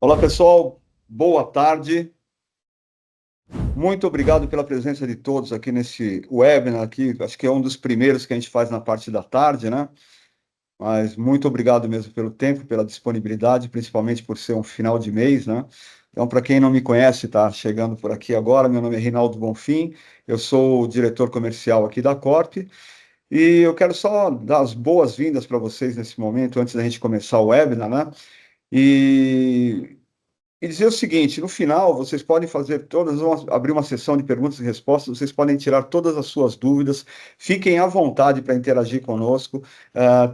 Olá, pessoal. Boa tarde. Muito obrigado pela presença de todos aqui nesse webinar aqui. Acho que é um dos primeiros que a gente faz na parte da tarde, né? Mas muito obrigado mesmo pelo tempo, pela disponibilidade, principalmente por ser um final de mês, né? Então, para quem não me conhece, está chegando por aqui agora, meu nome é Reinaldo Bonfim, eu sou o diretor comercial aqui da Corp e eu quero só dar as boas-vindas para vocês nesse momento, antes da gente começar o webinar, né? E dizer o seguinte, no final, vocês podem fazer abrir uma sessão de perguntas e respostas, vocês podem tirar todas as suas dúvidas, fiquem à vontade para interagir conosco.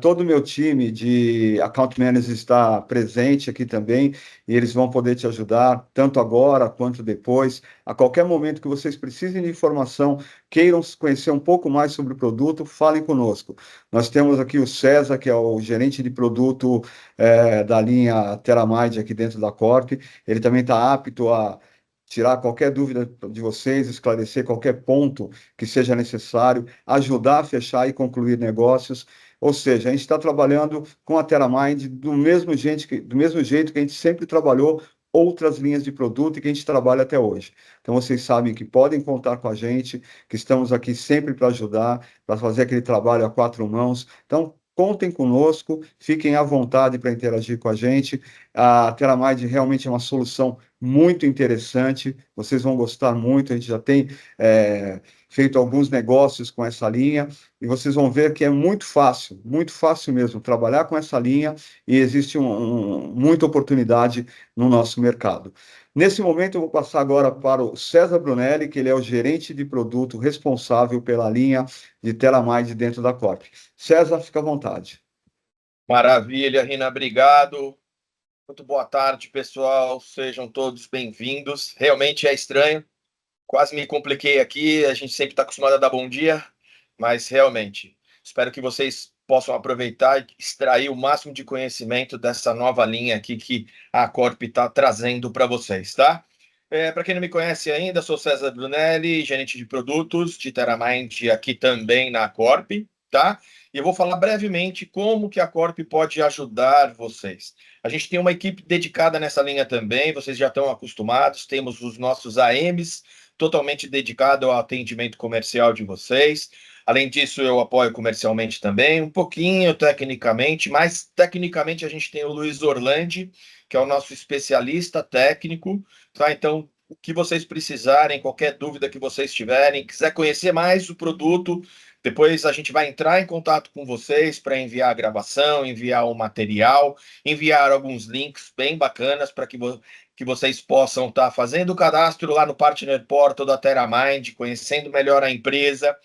Todo o meu time de Account Managers está presente aqui também, e eles vão poder te ajudar, tanto agora quanto depois. A qualquer momento que vocês precisem de informação, queiram conhecer um pouco mais sobre o produto, falem conosco. Nós temos aqui o César, que é o gerente de produto da linha Teramind aqui dentro da Corp. Ele também está apto a tirar qualquer dúvida de vocês, esclarecer qualquer ponto que seja necessário, ajudar a fechar e concluir negócios. Ou seja, a gente está trabalhando com a TerraMind do mesmo jeito que a gente sempre trabalhou outras linhas de produto e que a gente trabalha até hoje. Então, vocês sabem que podem contar com a gente, que estamos aqui sempre para ajudar, para fazer aquele trabalho a quatro mãos. Então, contem conosco, fiquem à vontade para interagir com a gente. A TerraMind realmente é uma solução muito interessante, vocês vão gostar muito. A gente já tem feito alguns negócios com essa linha e vocês vão ver que é muito fácil mesmo trabalhar com essa linha e existe muita oportunidade no nosso mercado. Nesse momento, eu vou passar agora para o César Brunelli, que ele é o gerente de produto responsável pela linha de TerraMind dentro da Corp. César, fica à vontade. Maravilha, Rina, obrigado. Muito boa tarde, pessoal. Sejam todos bem-vindos. Realmente é estranho, quase me compliquei aqui. A gente sempre está acostumado a dar bom dia, mas realmente espero que vocês possam aproveitar e extrair o máximo de conhecimento dessa nova linha aqui que a Corp está trazendo para vocês, tá? Para quem não me conhece ainda, sou César Brunelli, gerente de produtos de TerraMind aqui também na Corp, tá? E eu vou falar brevemente como que a Corp pode ajudar vocês. A gente tem uma equipe dedicada nessa linha também, vocês já estão acostumados, temos os nossos AMs totalmente dedicado ao atendimento comercial de vocês. Além disso, eu apoio comercialmente também, um pouquinho tecnicamente, mas tecnicamente a gente tem o Luiz Orlandi, que é o nosso especialista técnico, tá? Então, o que vocês precisarem, qualquer dúvida que vocês tiverem, quiser conhecer mais o produto, depois a gente vai entrar em contato com vocês para enviar a gravação, enviar o material, enviar alguns links bem bacanas para que vocês possam estar fazendo o cadastro lá no Partner Portal da TerraMind, conhecendo melhor a empresa.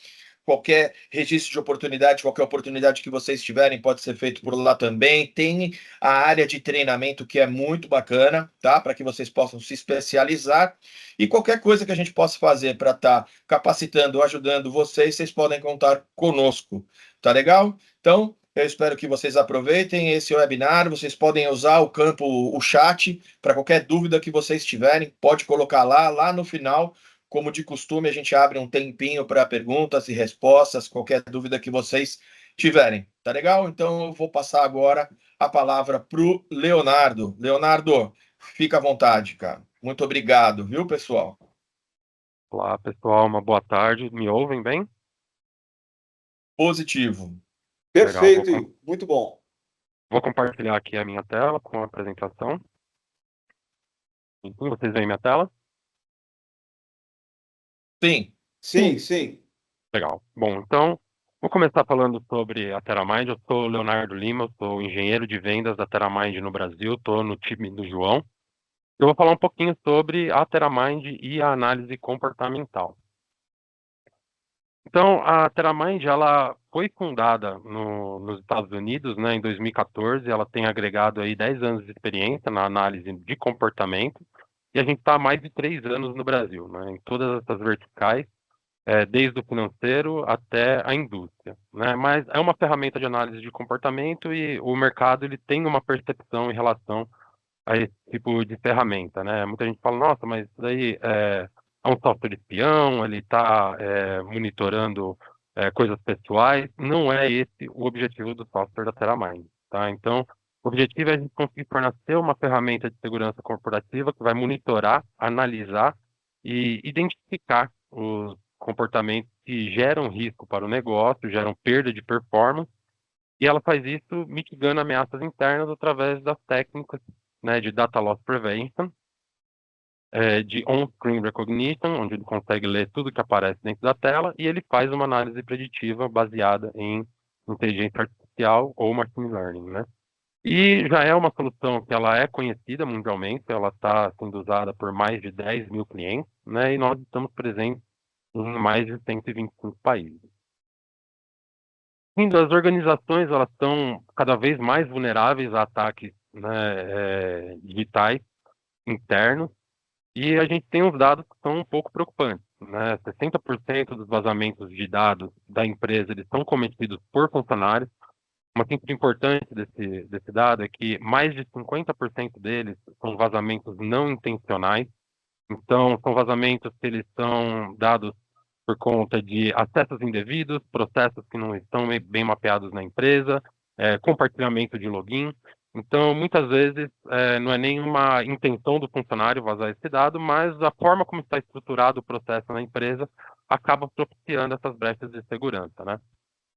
Qualquer registro de oportunidade, qualquer oportunidade que vocês tiverem, pode ser feito por lá também. Tem a área de treinamento que é muito bacana, tá? Para que vocês possam se especializar. E qualquer coisa que a gente possa fazer para estar capacitando, ajudando vocês, vocês podem contar conosco. Tá legal? Então, eu espero que vocês aproveitem esse webinar. Vocês podem usar o campo, o chat, para qualquer dúvida que vocês tiverem, pode colocar lá no final. Como de costume, a gente abre um tempinho para perguntas e respostas, qualquer dúvida que vocês tiverem. Tá legal? Então eu vou passar agora a palavra para o Leonardo. Leonardo, fica à vontade, cara. Muito obrigado, viu, pessoal? Olá, pessoal, uma boa tarde. Me ouvem bem? Positivo. Legal, Perfeito, Igor. Muito bom. vou compartilhar aqui a minha tela com a apresentação. Enfim, vocês veem minha tela? Sim, Sim, sim. Legal. Bom, então, vou começar falando sobre a TerraMind. Eu sou o Leonardo Lima, eu sou engenheiro de vendas da TerraMind no Brasil, estou no time do João. Eu vou falar um pouquinho sobre a TerraMind e a análise comportamental. Então, a TerraMind, ela foi fundada nos Estados Unidos, né, em 2014. Ela tem agregado aí 10 anos de experiência na análise de comportamento e a gente está há mais de 3 anos no Brasil, né, em todas essas verticais, desde o financeiro até a indústria, né. Mas é uma ferramenta de análise de comportamento e o mercado ele tem uma percepção em relação a esse tipo de ferramenta, né? Muita gente fala, nossa, mas isso daí é um software espião, ele está monitorando coisas pessoais. Não é esse o objetivo do software da TerraMind, tá? Então, O objetivo é a gente conseguir fornecer uma ferramenta de segurança corporativa que vai monitorar, analisar e identificar os comportamentos que geram risco para o negócio, geram perda de performance, e ela faz isso mitigando ameaças internas através das técnicas, né, de Data Loss Prevention, de On-Screen Recognition, onde ele consegue ler tudo que aparece dentro da tela, e ele faz uma análise preditiva baseada em inteligência artificial ou machine learning, né? E já é uma solução que ela é conhecida mundialmente, ela está sendo usada por mais de 10 mil clientes, né? E nós estamos presentes em mais de 125 países. Sim, as organizações elas estão cada vez mais vulneráveis a ataques, né, digitais internos, e a gente tem uns dados que são um pouco preocupantes, né? 60% dos vazamentos de dados da empresa eles são cometidos por funcionários. Uma coisa importante desse dado é que mais de 50% deles são vazamentos não intencionais. Então, são vazamentos que eles são dados por conta de acessos indevidos, processos que não estão bem mapeados na empresa, compartilhamento de login. Então, muitas vezes, não é nenhuma intenção do funcionário vazar esse dado, mas a forma como está estruturado o processo na empresa acaba propiciando essas brechas de segurança, né?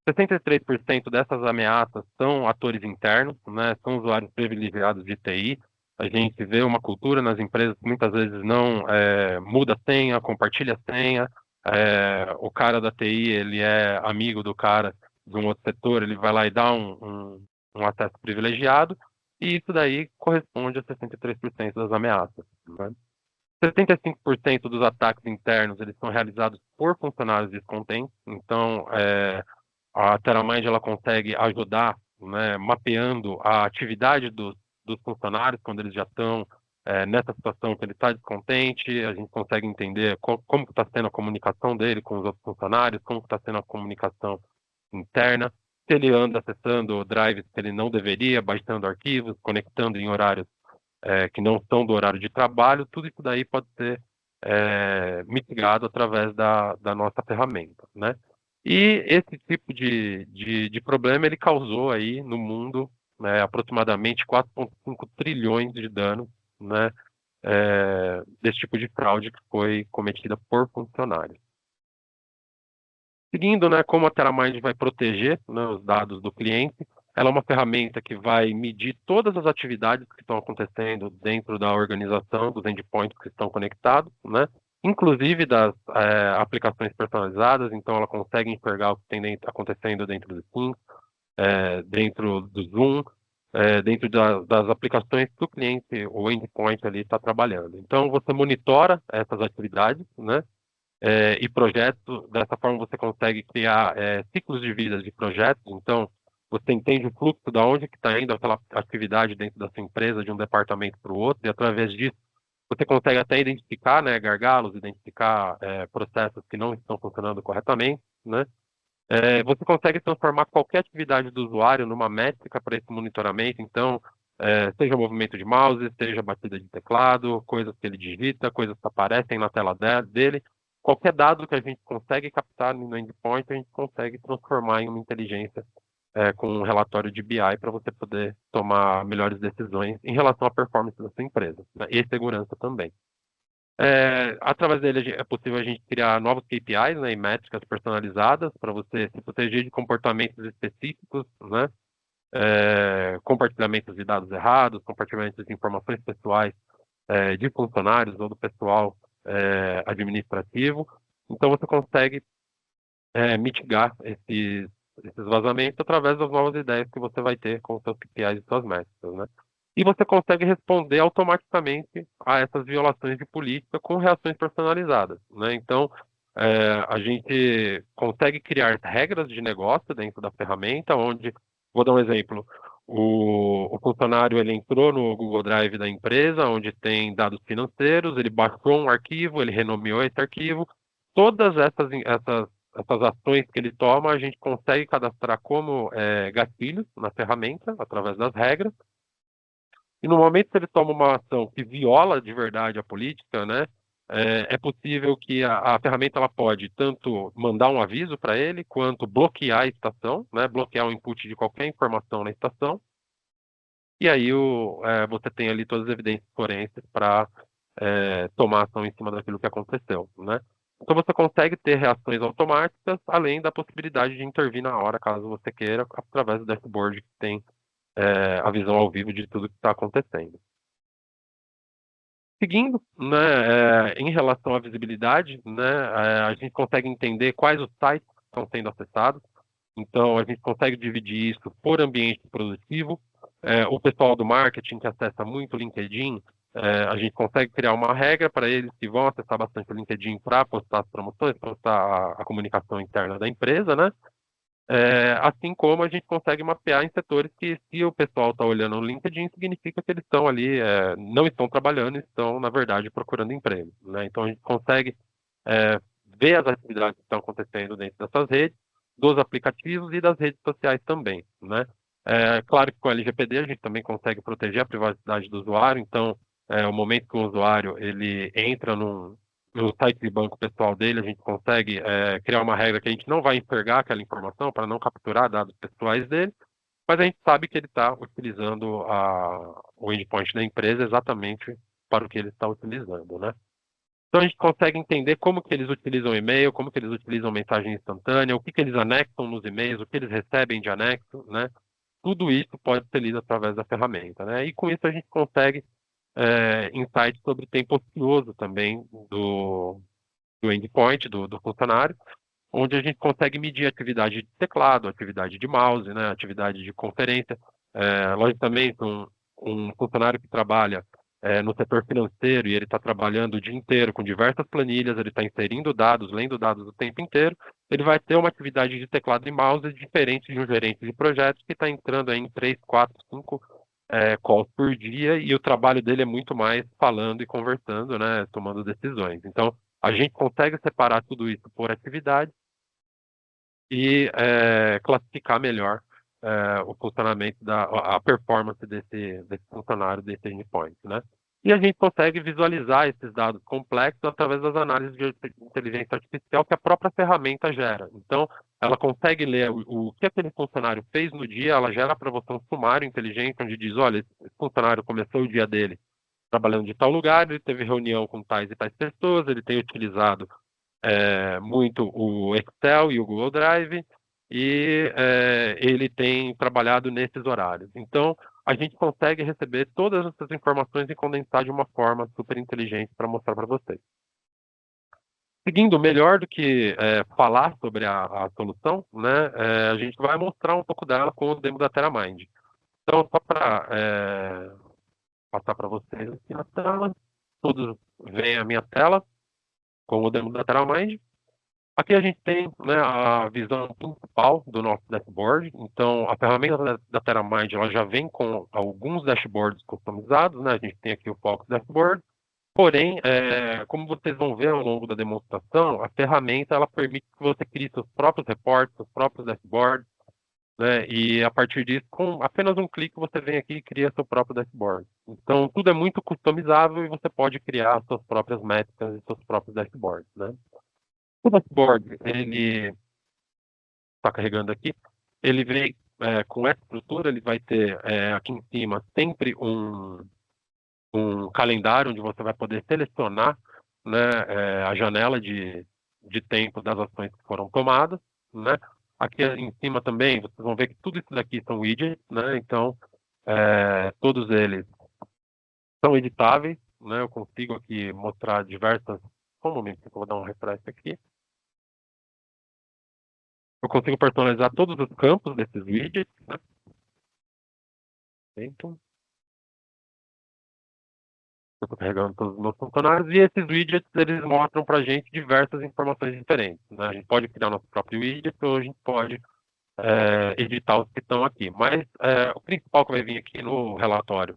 63% dessas ameaças são atores internos, né? São usuários privilegiados de TI. A gente vê uma cultura nas empresas que muitas vezes não muda a senha, compartilha a senha. O cara da TI, ele é amigo do cara de um outro setor, ele vai lá e dá um acesso privilegiado, e isso daí corresponde a 63% das ameaças, né? 75% dos ataques internos, eles são realizados por funcionários descontentes, então, a TerraMind ela consegue ajudar, né, mapeando a atividade dos funcionários quando eles já estão nessa situação que ele está descontente. A gente consegue entender como está sendo a comunicação dele com os outros funcionários, como está sendo a comunicação interna, se ele anda acessando drives que ele não deveria, baixando arquivos, conectando em horários que não são do horário de trabalho. Tudo isso daí pode ser mitigado através da nossa ferramenta, né? E esse tipo de problema ele causou aí no mundo, né, aproximadamente 4,5 trilhões de danos, né, desse tipo de fraude que foi cometida por funcionários. Seguindo, né, como a TerraMind vai proteger, né, os dados do cliente, ela é uma ferramenta que vai medir todas as atividades que estão acontecendo dentro da organização, dos endpoints que estão conectados, né, inclusive das aplicações personalizadas. Então ela consegue enxergar o que tem acontecendo dentro do Teams, dentro do Zoom, dentro das aplicações que o cliente, o endpoint ali está trabalhando. Então você monitora essas atividades, né, e projetos. Dessa forma você consegue criar ciclos de vida de projetos. Então você entende o fluxo de onde que está indo aquela atividade dentro da sua empresa, de um departamento para o outro, e através disso você consegue até identificar, né, gargalos, identificar processos que não estão funcionando corretamente, né? Você consegue transformar qualquer atividade do usuário numa métrica para esse monitoramento. Então, seja movimento de mouse, seja batida de teclado, coisas que ele digita, coisas que aparecem na tela dele. Qualquer dado que a gente consegue captar no endpoint, a gente consegue transformar em uma inteligência com um relatório de BI para você poder tomar melhores decisões em relação à performance da sua empresa, né? E segurança também. Através dele é possível a gente criar novos KPIs, né, e métricas personalizadas para você se proteger de comportamentos específicos, né, compartilhamentos de dados errados, compartilhamentos de informações pessoais de funcionários ou do pessoal administrativo. Então você consegue mitigar esses vazamentos através das novas ideias que você vai ter com os seus KPIs e suas métricas, né? E você consegue responder automaticamente a essas violações de política com reações personalizadas, né? Então, a gente consegue criar regras de negócio dentro da ferramenta, onde, vou dar um exemplo, o funcionário ele entrou no Google Drive da empresa, onde tem dados financeiros, ele baixou um arquivo, ele renomeou esse arquivo. Todas essas ações que ele toma, a gente consegue cadastrar como gatilhos na ferramenta, através das regras. E no momento que ele toma uma ação que viola de verdade a política, né, é possível que a ferramenta ela pode tanto mandar um aviso para ele, quanto bloquear a estação, né, bloquear o input de qualquer informação na estação. e aí você tem ali todas as evidências forenses para tomar ação em cima daquilo que aconteceu, né? Então você consegue ter reações automáticas, além da possibilidade de intervir na hora, caso você queira, através do dashboard que tem a visão ao vivo de tudo que está acontecendo. Seguindo, né, em relação à visibilidade, né, a gente consegue entender quais os sites que estão sendo acessados. Então, a gente consegue dividir isso por ambiente produtivo. O pessoal do marketing que acessa muito o LinkedIn, a gente consegue criar uma regra para eles que vão acessar bastante o LinkedIn para postar as promoções, postar a comunicação interna da empresa, né? Assim como a gente consegue mapear em setores que, se o pessoal está olhando no LinkedIn, significa que eles estão ali, não estão trabalhando, estão, na verdade, procurando emprego, né? Então, a gente consegue ver as atividades que estão acontecendo dentro dessas redes, dos aplicativos e das redes sociais também, né? Claro que com o LGPD a gente também consegue proteger a privacidade do usuário, então, o momento que o usuário ele entra no site de banco pessoal dele, a gente consegue criar uma regra que a gente não vai enxergar aquela informação para não capturar dados pessoais dele, mas a gente sabe que ele está utilizando o endpoint da empresa exatamente para o que ele está utilizando, né? Então a gente consegue entender como que eles utilizam e-mail, como que eles utilizam mensagem instantânea, o que que eles anexam nos e-mails, o que eles recebem de anexo, né? Tudo isso pode ser lido através da ferramenta, né? E com isso a gente consegue insights sobre tempo ocioso também do endpoint, do funcionário, onde a gente consegue medir atividade de teclado, atividade de mouse, né, atividade de conferência. Logicamente, um funcionário que trabalha no setor financeiro e ele está trabalhando o dia inteiro com diversas planilhas, ele está inserindo dados, lendo dados o tempo inteiro, ele vai ter uma atividade de teclado e mouse diferente de um gerente de projetos que está entrando aí em 3, 4, 5 calls por dia, e o trabalho dele é muito mais falando e conversando, né, tomando decisões. Então, a gente consegue separar tudo isso por atividade e classificar melhor o funcionamento, a performance desse funcionário, desse endpoint, né? E a gente consegue visualizar esses dados complexos através das análises de inteligência artificial que a própria ferramenta gera. Então, ela consegue ler o que aquele funcionário fez no dia, ela gera para você um sumário inteligente, onde diz, olha, esse funcionário começou o dia dele trabalhando de tal lugar, ele teve reunião com tais e tais pessoas, ele tem utilizado muito o Excel e o Google Drive, e ele tem trabalhado nesses horários. Então, a gente consegue receber todas essas informações e condensar de uma forma super inteligente para mostrar para vocês. Seguindo, melhor do que falar sobre a solução, né, a gente vai mostrar um pouco dela com o demo da TerraMind. Então, só para passar para vocês aqui na tela, todos veem a minha tela com o demo da TerraMind. Aqui a gente tem, né, a visão principal do nosso dashboard. Então, a ferramenta da TerraMind ela já vem com alguns dashboards customizados, né? A gente tem aqui o Focus Dashboard. Porém, como vocês vão ver ao longo da demonstração, a ferramenta ela permite que você crie seus próprios reportes, seus próprios dashboards, né? E a partir disso, com apenas um clique, você vem aqui e cria seu próprio dashboard. Então, tudo é muito customizável e você pode criar suas próprias métricas e seus próprios dashboards, né? O dashboard, ele está carregando aqui, ele vem com essa estrutura, ele vai ter aqui em cima sempre um calendário onde você vai poder selecionar, né, a janela de tempo das ações que foram tomadas, né? Aqui em cima também, vocês vão ver que tudo isso daqui são widgets, né? Então, todos eles são editáveis, né? Eu consigo aqui mostrar diversas... Só um momento que eu vou dar um refresh aqui. Eu consigo personalizar todos os campos desses widgets, né? Então, eu estou carregando todos os meus funcionários, e esses widgets, eles mostram para a gente diversas informações diferentes, né? A gente pode criar nosso próprio widget, ou a gente pode editar os que estão aqui. Mas o principal que vai vir aqui no relatório,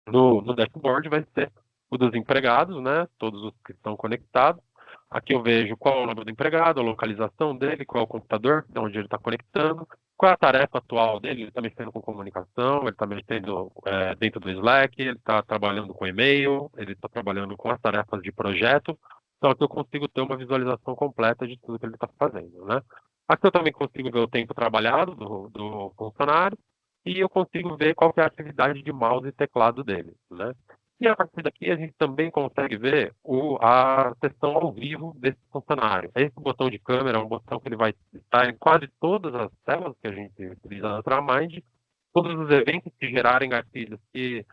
no dashboard, vai ser o dos empregados, né? Todos os que estão conectados. Aqui eu vejo qual é o nome do empregado, a localização dele, qual é o computador, onde ele está conectando, qual é a tarefa atual dele, ele está mexendo com comunicação, ele está mexendo dentro do Slack, ele está trabalhando com e-mail, ele está trabalhando com as tarefas de projeto. Então aqui eu consigo ter uma visualização completa de tudo que ele está fazendo, né? Aqui eu também consigo ver o tempo trabalhado do funcionário, e eu consigo ver qual que é a atividade de mouse e teclado dele, né? E a partir daqui a gente também consegue ver a sessão ao vivo desse funcionário. Esse botão de câmera é um botão que ele vai estar em quase todas as telas que a gente utiliza na TeraMind. Todos os eventos que gerarem gatilhos que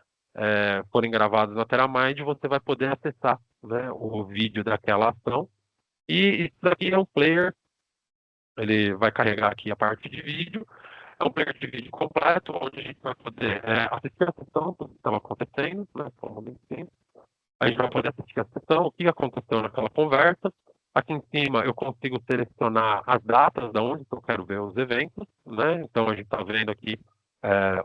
forem gravados na TeraMind, você vai poder acessar, né, o vídeo daquela ação. E isso daqui é um player, ele vai carregar aqui a parte de vídeo. É um player de vídeo completo, onde a gente vai poder assistir a sessão do que estava acontecendo, né, só um momentinho. A gente vai poder assistir a sessão, o que aconteceu naquela conversa. Aqui em cima eu consigo selecionar as datas de onde eu quero ver os eventos, né? Então a gente está vendo aqui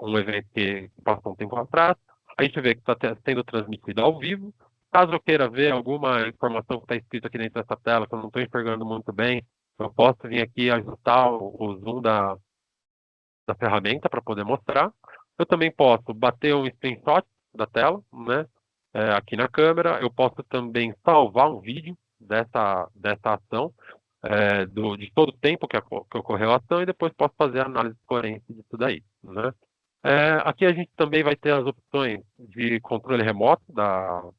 um evento que passou um tempo atrás. A gente vê que está sendo transmitido ao vivo. Caso eu queira ver alguma informação que está escrita aqui dentro dessa tela, que eu não estou enxergando muito bem, eu posso vir aqui e ajustar o zoom da ferramenta para poder mostrar. Eu também posso bater um screenshot da tela, né? Aqui na câmera. Eu posso também salvar um vídeo dessa ação, de todo o tempo que ocorreu a ação, e depois posso fazer a análise forense disso daí, né? Aqui a gente também vai ter as opções de controle remoto da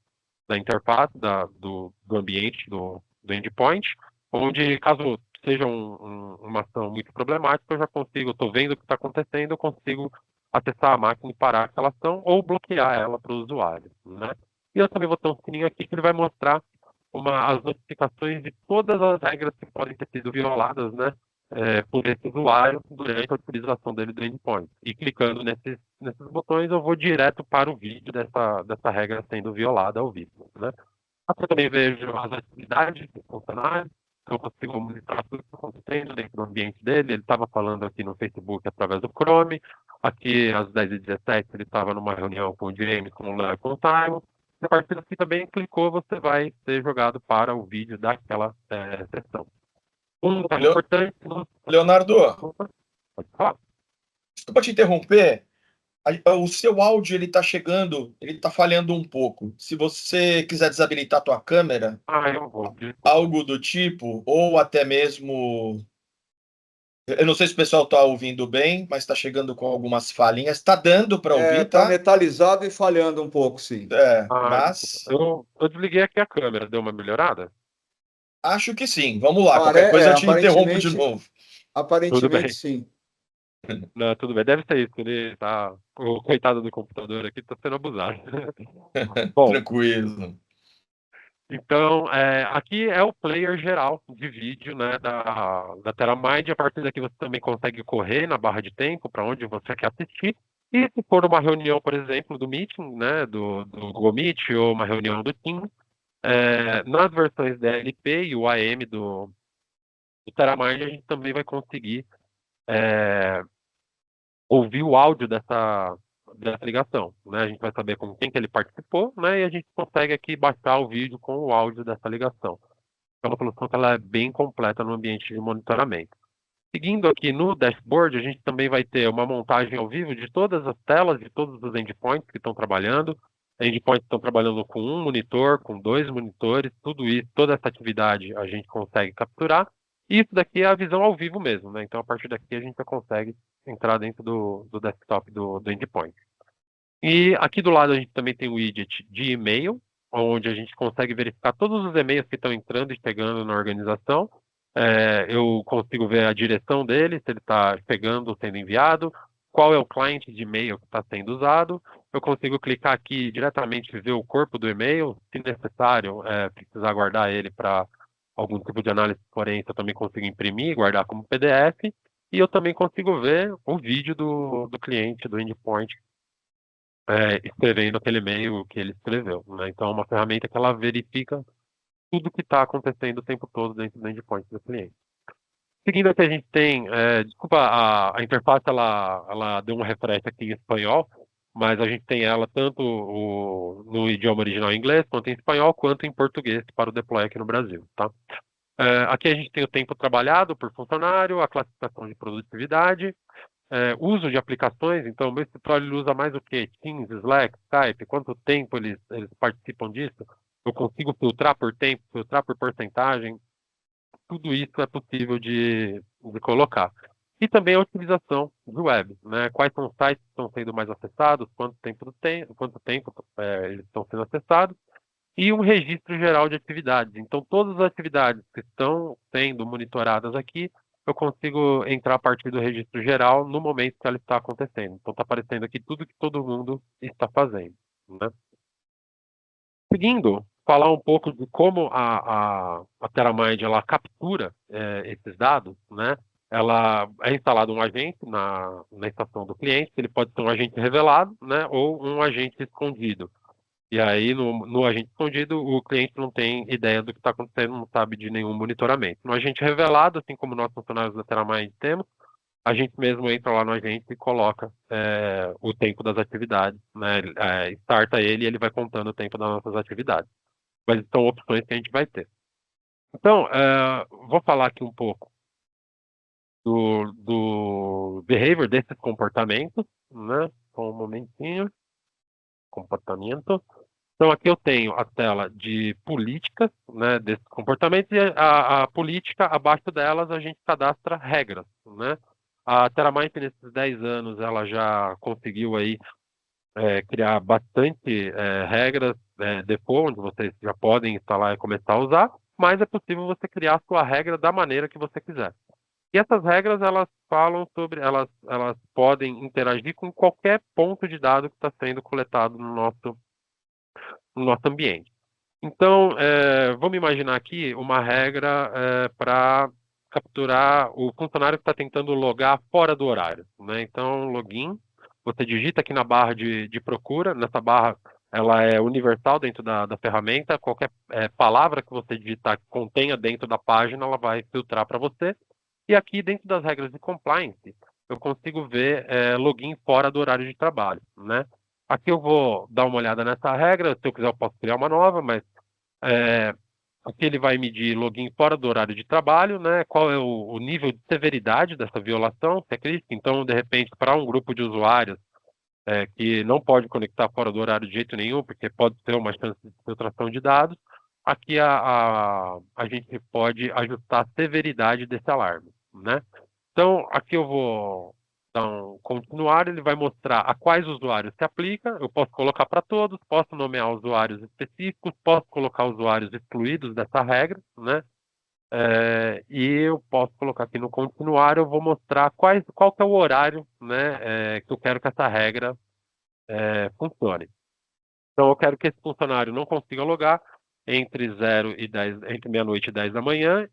interface, do ambiente, do endpoint, onde caso seja uma ação muito problemática, eu já consigo, estou vendo o que está acontecendo, eu consigo acessar a máquina e parar aquela ação ou bloquear ela para o usuário, né? E eu também vou ter um sininho aqui que ele vai mostrar as notificações de todas as regras que podem ter sido violadas, né, por esse usuário durante a utilização dele do endpoint. E clicando nesses botões, eu vou direto para o vídeo dessa regra sendo violada ao vivo, né? Aqui eu também vejo as atividades do funcionário, então eu consigo monitorar tudo que está acontecendo dentro do ambiente dele. Ele estava falando aqui no Facebook através do Chrome. Aqui, às 10h17, ele estava numa reunião com o James, com o Léo, com o Simon. E a partir daqui também clicou, você vai ser jogado para o vídeo daquela sessão. Um detalhe importante... Leonardo, Pode falar. desculpa te interromper. O seu áudio ele está chegando, ele está falhando um pouco. Se você quiser desabilitar a tua câmera, Eu vou. Desculpa. algo do tipo, ou até mesmo, eu não sei se o pessoal está ouvindo bem, mas está chegando com algumas falhinhas. Está dando para ouvir, Tá tá? metalizado e falhando um pouco, sim. Mas Desculpa. Eu desliguei aqui a câmera, deu uma melhorada? acho que sim. Vamos lá. Qualquer coisa eu te interrompo de novo. Aparentemente, Tudo bem. sim. Não, tudo bem, deve ser isso, ele tá. O coitado do computador aqui tá sendo abusado. Bom, Tranquilo. então, aqui é o player geral de vídeo, né, da TeraMind. A partir daqui você também consegue correr na barra de tempo para onde você quer assistir. E se for uma reunião, por exemplo, do Meeting, né, do Google Meet, ou uma reunião do Teams, nas versões DLP e o AM do TeraMind, a gente também vai conseguir ouvir o áudio dessa ligação, né? A gente vai saber com quem que ele participou, né? E a gente consegue aqui baixar o vídeo com o áudio dessa ligação. É uma solução que ela é bem completa no ambiente de monitoramento. Seguindo aqui no dashboard, a gente também vai ter uma montagem ao vivo de todas as telas, de todos os endpoints que estão trabalhando. Endpoints estão trabalhando com um monitor, com 2 monitores, tudo isso, toda essa atividade a gente consegue capturar. E isso daqui é a visão ao vivo mesmo, né? Então, a partir daqui, a gente já consegue entrar dentro do desktop do endpoint. E aqui do lado, a gente também tem o widget de e-mail, onde a gente consegue verificar todos os e-mails que estão entrando e chegando na organização. Eu consigo ver a direção dele, se ele está chegando ou sendo enviado, qual é o cliente de e-mail que está sendo usado. Eu consigo clicar aqui diretamente e ver o corpo do e-mail, se necessário, precisar guardar ele para algum tipo de análise forense, eu também consigo imprimir, guardar como PDF, e eu também consigo ver o vídeo do cliente, do endpoint, escrevendo aquele e-mail que ele escreveu, né? Então, é uma ferramenta que ela verifica tudo que está acontecendo o tempo todo dentro do endpoint do cliente. Seguindo aqui, a gente tem, desculpa, a interface ela deu um refresh aqui em espanhol, mas a gente tem ela tanto no idioma original em inglês, quanto em espanhol, quanto em português para o deploy aqui no Brasil, tá? Aqui a gente tem o tempo trabalhado por funcionário, a classificação de produtividade, uso de aplicações. Então o meu escritório ele usa mais o que? Teams, Slack, Skype, quanto tempo eles participam disso? Eu consigo filtrar por tempo, filtrar por porcentagem, tudo isso é possível de colocar. e também a utilização do web, né? Quais são os sites que estão sendo mais acessados, quanto tempo eles estão sendo acessados, e um registro geral de atividades. Então, todas as atividades que estão sendo monitoradas aqui, eu consigo entrar a partir do registro geral no momento que ela está acontecendo. Então, está aparecendo aqui tudo que todo mundo está fazendo, né? Seguindo, falar um pouco de como a TerraMind ela captura esses dados, né? Ela é instalado um agente na estação do cliente, ele pode ser um agente revelado, né? Ou um agente escondido. E aí, no agente escondido, o cliente não tem ideia do que está acontecendo, não sabe de nenhum monitoramento. No agente revelado, assim como nós funcionários da TerraMind temos, a gente mesmo entra lá no agente e coloca o tempo das atividades, né? Starta ele e ele vai contando o tempo das nossas atividades. Mas são opções que a gente vai ter. Então, vou falar aqui um pouco do behavior desses comportamentos, né? Só um momentinho. Comportamento. Então, aqui eu tenho a tela de políticas, né, desses comportamentos, e a política, abaixo delas, a gente cadastra regras, né? A TerraMind, nesses 10 anos, ela já conseguiu aí criar bastante regras default, onde vocês já podem instalar e começar a usar, mas é possível você criar a sua regra da maneira que você quiser. E essas regras, elas falam sobre, elas podem interagir com qualquer ponto de dado que está sendo coletado no nosso ambiente. Então, vamos imaginar aqui uma regra para capturar o funcionário que está tentando logar fora do horário, né? Então, login, você digita aqui na barra de procura, nessa barra ela é universal dentro da ferramenta, qualquer palavra que você digitar que contenha dentro da página, ela vai filtrar para você. E aqui, dentro das regras de compliance, eu consigo ver login fora do horário de trabalho, né? Aqui eu vou dar uma olhada nessa regra, se eu quiser eu posso criar uma nova, mas aqui ele vai medir login fora do horário de trabalho, né? Qual é o nível de severidade dessa violação, se é crítica. Então, de repente, para um grupo de usuários que não pode conectar fora do horário de jeito nenhum, porque pode ter uma chance de filtração de dados, aqui a gente pode ajustar a severidade desse alarme, né? Então, aqui eu vou dar um continuar, ele vai mostrar a quais usuários se aplica, eu posso colocar para todos, posso nomear usuários específicos, posso colocar usuários excluídos dessa regra, né? E eu posso colocar aqui no continuar, eu vou mostrar qual que é o horário, né, que eu quero que essa regra funcione. Então, eu quero que esse funcionário não consiga logar entre 0 e 10, entre meia-noite e 10 da manhã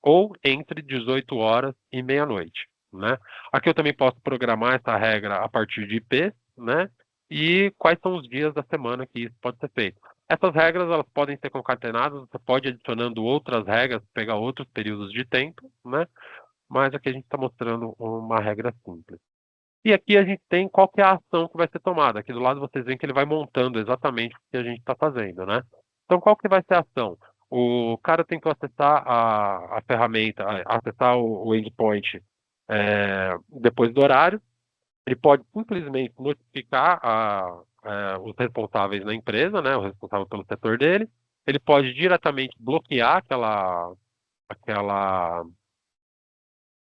ou entre 18 horas e meia-noite, né? Aqui eu também posso programar essa regra a partir de IP, né? E quais são os dias da semana que isso pode ser feito. Essas regras, elas podem ser concatenadas, você pode ir adicionando outras regras, pegar outros períodos de tempo, né? Mas aqui a gente está mostrando uma regra simples. E aqui a gente tem qual que é a ação que vai ser tomada. Aqui do lado vocês veem que ele vai montando exatamente o que a gente está fazendo, né? Então, qual que vai ser a ação? O cara tentou acessar a ferramenta, acessar o endpoint depois do horário. Ele pode simplesmente notificar os responsáveis na empresa, né? O responsável pelo setor dele. Ele pode diretamente bloquear aquela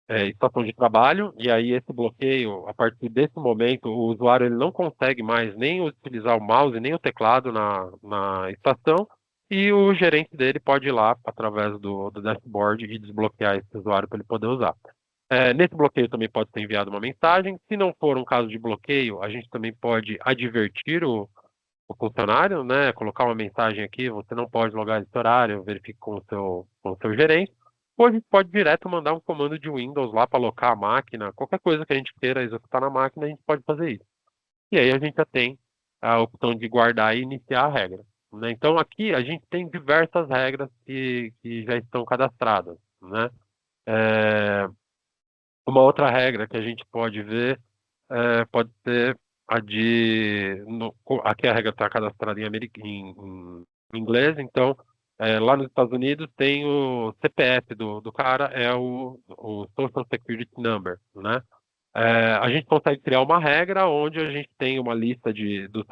estação de trabalho, e aí esse bloqueio, a partir desse momento, o usuário ele não consegue mais nem utilizar o mouse, nem o teclado na estação, e o gerente dele pode ir lá, através do dashboard, e desbloquear esse usuário para ele poder usar. Nesse bloqueio também pode ser enviada uma mensagem. Se não for um caso de bloqueio, a gente também pode advertir o funcionário, né? Colocar uma mensagem aqui, você não pode logar esse horário, verifique com o seu gerente. Ou a gente pode direto mandar um comando de Windows lá para alocar a máquina, qualquer coisa que a gente queira executar na máquina, a gente pode fazer isso. E aí a gente já tem a opção de guardar e iniciar a regra, né? Então aqui a gente tem diversas regras que já estão cadastradas, né? Uma outra regra que a gente pode ver pode ser a aqui a regra está cadastrada em inglês, então lá nos Estados Unidos tem o CPF do cara, é o Social Security Number, né? A gente consegue criar uma regra onde a gente tem uma lista dos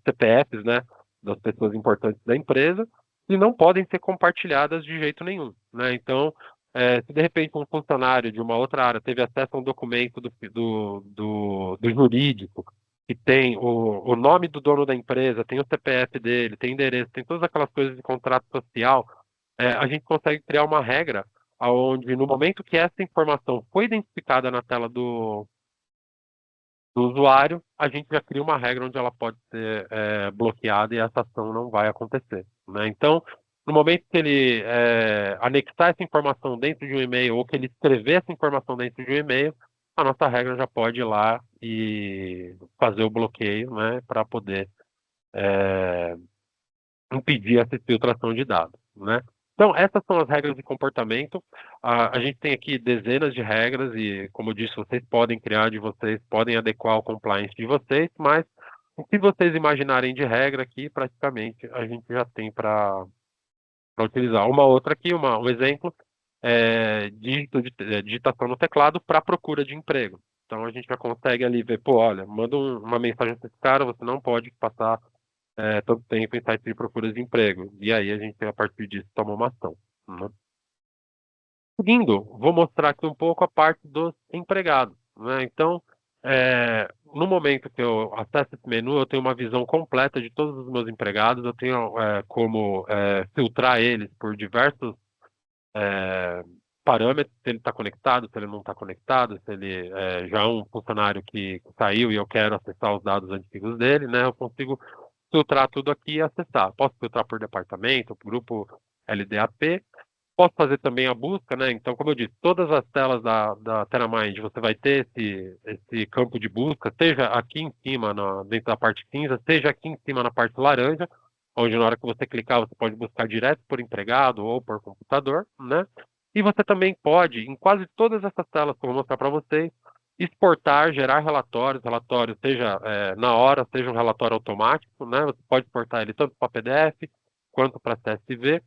CPFs, né, das pessoas importantes da empresa, e não podem ser compartilhadas de jeito nenhum, né? Então, Se de repente um funcionário de uma outra área teve acesso a um documento do jurídico, que tem o nome do dono da empresa, tem o CPF dele, tem endereço, tem todas aquelas coisas de contrato social, a gente consegue criar uma regra onde, no momento que essa informação foi identificada na tela do usuário, a gente já cria uma regra onde ela pode ser bloqueada e essa ação não vai acontecer, né? Então, no momento que ele anexar essa informação dentro de um e-mail ou que ele escrever essa informação dentro de um e-mail, a nossa regra já pode ir lá e fazer o bloqueio, né, para poder impedir essa filtração de dados, né? Então, essas são as regras de comportamento. A gente tem aqui dezenas de regras e, como eu disse, vocês podem criar de vocês, podem adequar o compliance de vocês, mas o que vocês imaginarem de regra aqui, praticamente, a gente já tem para utilizar. Uma outra aqui, um exemplo, digitação no teclado para procura de emprego. Então, a gente já consegue ali ver, pô, olha, manda uma mensagem para esse cara, você não pode passar tanto tempo em site de procura de emprego. E aí a gente, a partir disso, toma uma ação, né? Seguindo, vou mostrar aqui um pouco a parte dos empregados, né? Então, no momento que eu acesso esse menu, eu tenho uma visão completa de todos os meus empregados, eu tenho como filtrar eles por diversos parâmetros, se ele está conectado, se ele não está conectado, se ele já é um funcionário que saiu e eu quero acessar os dados antigos dele, né? Eu consigo filtrar tudo aqui e acessar. Posso filtrar por departamento, grupo LDAP. Posso fazer também a busca, né? Então, como eu disse, todas as telas da TeraMind, você vai ter esse campo de busca, seja aqui em cima, dentro da parte cinza, seja aqui em cima na parte laranja, onde na hora que você clicar, você pode buscar direto por empregado ou por computador, né? E você também pode, em quase todas essas telas que eu vou mostrar para vocês, exportar, gerar relatórios, seja na hora, seja um relatório automático, né? Você pode exportar ele tanto para PDF quanto para CSV,